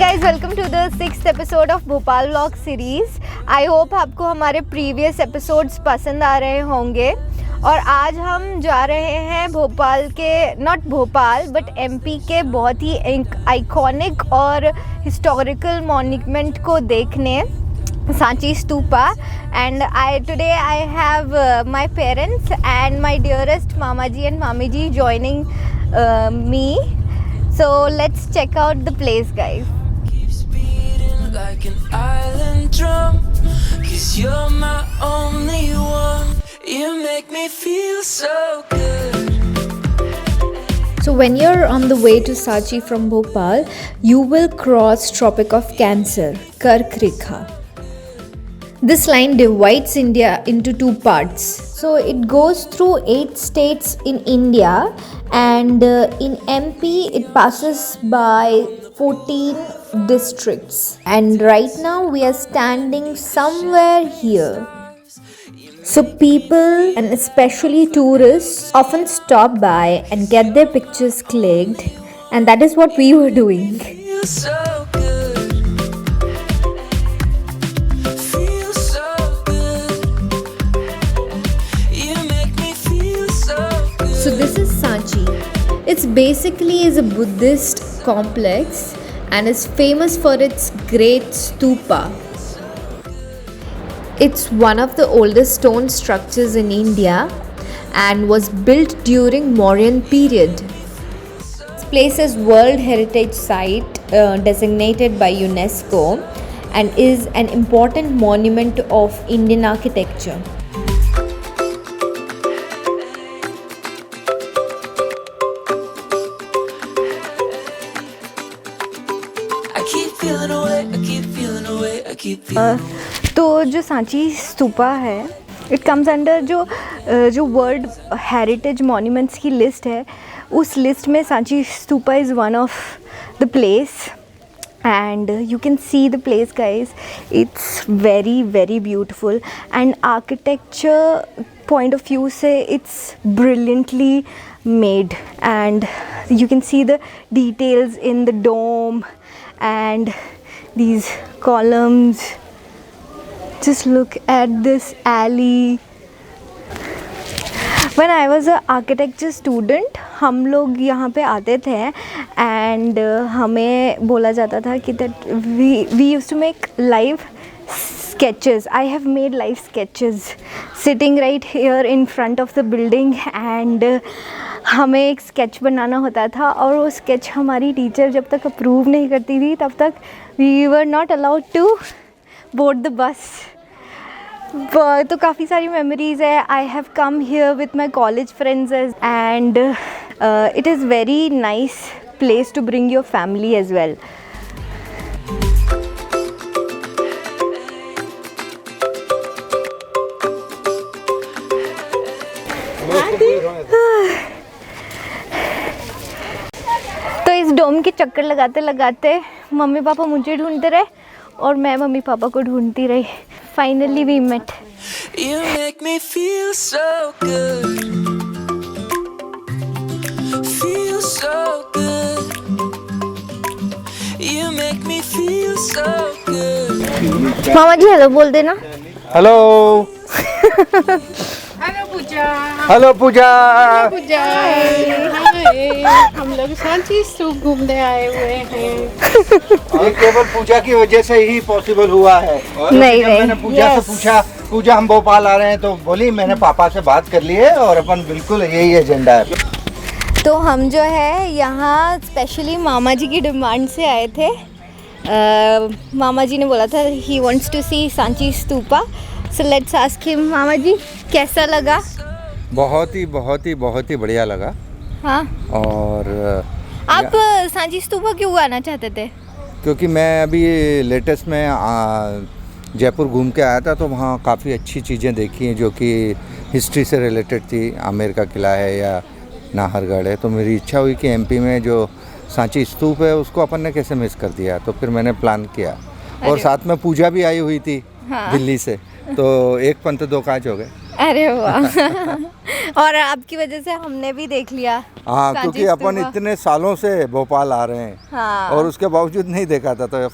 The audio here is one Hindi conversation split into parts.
guys, welcome to the 6th episode of Bhopal vlog series. I hope आपको हमारे प्रीवियस एपिसोड्स पसंद आ रहे होंगे। और आज हम जा रहे हैं भोपाल के, नॉट भोपाल बट एमपी के बहुत ही आइकॉनिक और हिस्टोरिकल मॉन्यूमेंट को देखने, Sanchi Stupa. And today I have my parents and my dearest mama ji and mami ji joining me. So let's check out the place, guys. Keeps beating like an island drum, 'cause you're my only one. You make me feel so good. So when you're on the way to Sanchi from Bhopal, you will cross Tropic of Cancer, Kark Rekha. This line divides India into two parts. So it goes through 8 states in India, and in MP it passes by 14 districts. And right now we are standing somewhere here. So people and especially tourists often stop by and get their pictures clicked, and that is what we were doing. Feel so good. Feel so good. You make me feel so good. So this is Sanchi. It's basically is a Buddhist complex and is famous for its great stupa. It's one of the oldest stone structures in India and was built during Mauryan period. This place is World Heritage Site designated by UNESCO and is an important monument of Indian architecture. I keep feeling away, I keep feeling away, I keep feeling. तो जो सांची स्तूपा है, इट कम्स अंडर जो वर्ल्ड हेरिटेज मॉन्यूमेंट्स की लिस्ट है, उस लिस्ट में Sanchi stupa is one of the place. And you can see the place guys, it's very very beautiful and architecture point of view से it's brilliantly made, and you can see the details in the dome and these columns. Just look at this alley. When I was a architecture student, हम लोग यहाँ पे आते थे and हमें बोला जाता था कि that we used to make live sketches. I have made live sketches sitting right here in front of the building, and हमें एक स्केच बनाना होता था और वो स्केच हमारी टीचर जब तक अप्रूव नहीं करती थी तब तक we were not allowed to board the bus. तो काफ़ी सारी मेमोरीज़ है। I have come here with my college friends and it is very nice place to bring your family as well. तो इस डोम के चक्कर लगाते लगाते मम्मी पापा मुझे ढूंढते रहे और मैं मम्मी पापा को ढूंढती रही। Finally we met. You make me feel so good. Feel so good. You make me feel so good. Mama ji hello बोल देना। हेलो हेलो पूजा। हेलो पूजा। पूजा हाय, हम लोग सांची स्तूप घूमने आए हुए हैं। ये केवल पूजा की वजह से ही पॉसिबल हुआ है। नहीं जब मैंने पूजा से पूछा, पूजा हम भोपाल आ रहे हैं, तो बोली मैंने पापा से बात कर ली है और अपन बिल्कुल यही एजेंडा है। तो हम जो है यहाँ स्पेशली मामा जी की डिमांड से आए थे। मामा जी ने बोला था ही wants to see Sanchi stupa, so let's ask him. मामा जी कैसा लगा? बहुत ही बढ़िया लगा। हाँ, और आप सांची स्तूपा क्यों आना चाहते थे? क्योंकि मैं अभी लेटेस्ट में जयपुर घूम के आया था, तो वहाँ काफ़ी अच्छी चीज़ें देखी हैं जो कि हिस्ट्री से रिलेटेड थी। आमेर का किला है या नाहरगढ़ है, तो मेरी इच्छा हुई कि एमपी में जो सांची स्तूप है उसको अपन ने कैसे मिस कर दिया। तो फिर मैंने प्लान किया, और साथ में पूजा भी आई हुई थी। हाँ। दिल्ली से, तो एक पंथ दो काज हो गए। अरे वाह और आपकी वजह से हमने भी देख लिया हाँ, सांची क्योंकि अपन स्तूपा। इतने सालों से भोपाल आ रहे हैं हाँ और उसके बावजूद नहीं देखा था, तो ये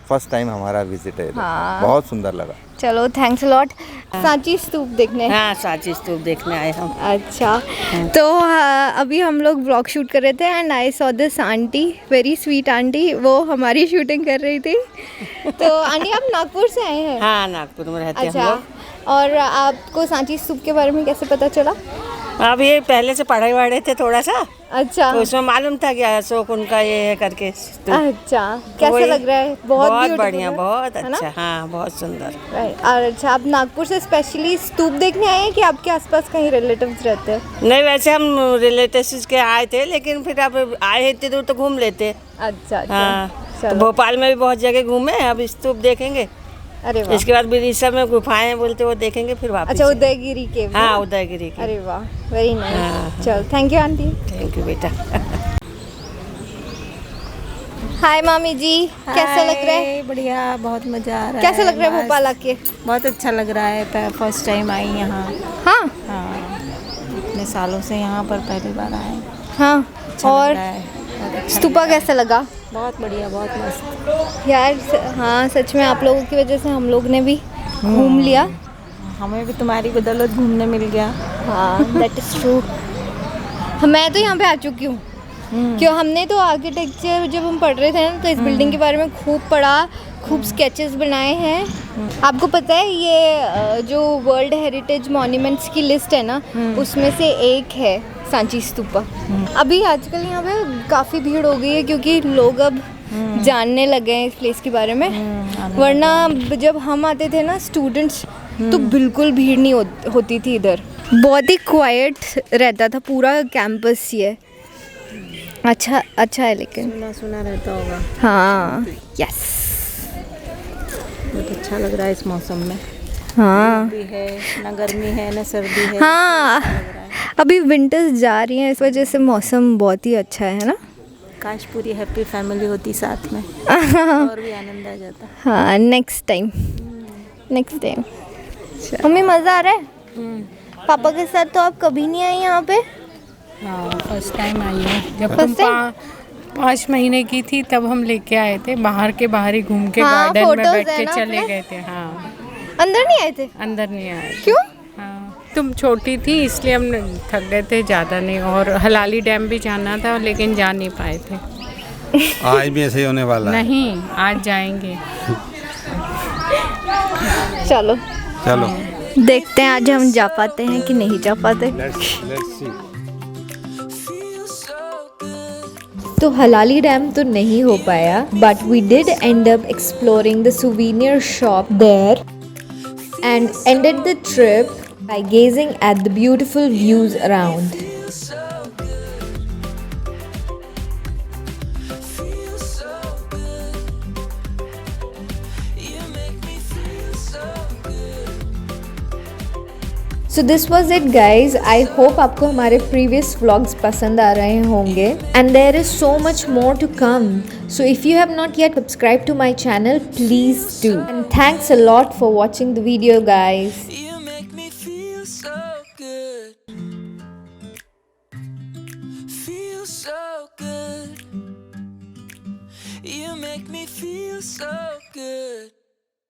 फर्स्ट टाइम हमारा विजिट है इधर। हाँ। बहुत सुंदर लगा। चलो थैंक्स लॉट। सांची स्तूप देखने हाँ, सांची स्तूप देखने आए हम। अच्छा तो अभी हम लोग ब्लॉग शूट कर रहे थे and I saw this aunty, very sweet aunty, वो हमारी शूटिंग कर रही थी। तो आंटी आप नागपुर से आए हैं? हाँ, नागपुर में रहते हैं हम अच्छा लोग। और आपको सांची स्तूप के बारे में कैसे पता चला? अब ये पहले से पढ़े वढ़े थे थोड़ा सा, अच्छा तो उसमें मालूम था कि अशोक उनका ये है करके स्तूप। अच्छा कैसे वही- लग रहा है? बहुत beautiful बढ़िया, है, बहुत है ना? अच्छा। हाँ, बहुत सुंदर। Right. और अच्छा आप नागपुर से स्पेशली स्तूप देखने आए हैं कि आपके आसपास कहीं रिलेटिव्स रहते हैं? नहीं, वैसे हम रिलेटिव्स के आए थे, लेकिन फिर अब आए इतनी दूर तो घूम लेते। अच्छा अच्छा हाँ, तो चलो। भोपाल में भी बहुत जगह घूमे, अब स्तूप देखेंगे। अरे वाह। इसके बाद विदिशा में गुफाएं बोलते वो देखेंगे, फिर वापस। अच्छा उदयगिरी के? हाँ, उदयगिरी की। अरे वाह वेरी हाँ, नाइस। चल thank you aunty. Thank you बेटा। हाय मामी जी, कैसा लग रहा है? बढ़िया, बहुत मज़ा आ रहा है। कैसा लग रहा है भोपाल आके? बहुत अच्छा लग रहा है। फर्स्ट टाइम आई यहाँ। हाँ हाँ, इतने सालों से यहाँ पर पहली बार आए। हाँ अच्छा और लग रहा है, बहुत अच्छा स्तूपा कैसा लगा? बहुत बढ़िया, बहुत मस्त। यार हाँ सच में आप लोगों की वजह से हम लोग ने भी घूम लिया। हमें भी तुम्हारी बदौलत घूमने मिल गया। हाँ दैट इज़ ट्रू। मैं तो यहाँ पे आ चुकी हूँ क्यों हमने तो आर्किटेक्चर जब हम पढ़ रहे थे ना तो इस बिल्डिंग के बारे में खूब पढ़ा, खूब स्केचेस बनाए हैं। आपको पता है ये जो वर्ल्ड हेरिटेज मॉन्यूमेंट्स की लिस्ट है ना उसमें से एक है सांची स्तूपा। अभी आजकल यहाँ पे काफ़ी भीड़ हो गई है क्योंकि लोग अब जानने लगे हैं इस प्लेस के बारे में, वरना जब हम आते थे ना स्टूडेंट्स तो बिल्कुल भीड़ नहीं होती थी इधर। बहुत ही क्वाइट रहता था पूरा कैंपस ये। अच्छा है लेकिन सुना सुना रहता होगा। हाँ यस बहुत अच्छा लग रहा है इस मौसम में। हाँ भी है ना, गर्मी है ना, सर्दी है। हाँ अभी विंटर्स जा रही हैं इस वजह से मौसम बहुत ही अच्छा है ना। काश पूरी हैप्पी फैमिली होती साथ में, और भी आनंद आ जाता। हाँ नेक्स्ट टाइम मम्मी मज़ा आ रहा है? पापा के साथ तो आप कभी नहीं आई यहाँ पे? हाँ, फर्स्ट टाइम आई हूँ। जब First तुम time? 5 महीने की थी तब हम लेके आए थे, बाहर ही घूम के हाँ, गार्डन में photos बैठ है के ना चले अपने? गए थे। हाँ, अंदर नहीं आए थे? अंदर नहीं आए। क्यों? हाँ, तुम छोटी थी इसलिए हम थक गए थे ज़्यादा नहीं, और हलाली डैम भी जाना था लेकिन जा नहीं पाए थे। आज भी ऐसे ही होने वाला है। नहीं, आज जाएंगे। चलो चलो देखते हैं आज हम जा पाते हैं कि नहीं जा पाते। Let's see. तो हलाली डैम तो नहीं हो पाया, but we did end up exploring the souvenir shop there and ended the trip by gazing at the beautiful views around. So this was it guys. I hope आपको हमारे previous vlogs पसंद आ रहे होंगे, and there is so much more to come. So if you have not yet subscribed to my channel, please do. And thanks a lot for watching the video guys.